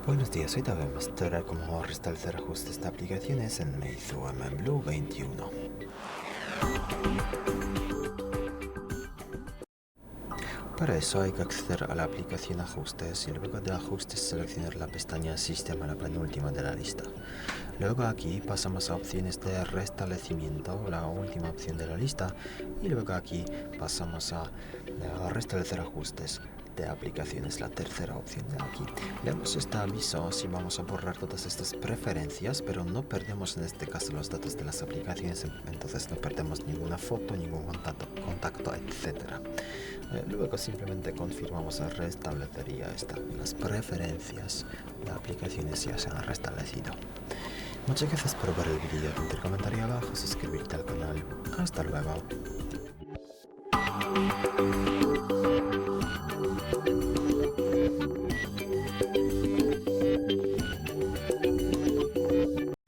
Buenos días, hoy te voy a mostrar cómo restablecer ajustes de aplicaciones en Meizu Blue 21. Para eso hay que acceder a la aplicación Ajustes y luego de Ajustes seleccionar la pestaña Sistema, la penúltima de la lista. Luego aquí pasamos a opciones de restablecimiento, la última opción de la lista, y luego aquí pasamos a restablecer ajustes de aplicaciones, la tercera opción de aquí. Leemos este aviso si vamos a borrar todas estas preferencias, pero no perdemos en este caso los datos de las aplicaciones, entonces no perdemos ninguna foto, ningún contacto, etc. Luego simplemente confirmamos el restablecer y ya está. Las preferencias de aplicaciones ya se han restablecido. Muchas gracias por ver el vídeo, dejar comentario abajo, suscribirte al canal. Hasta luego.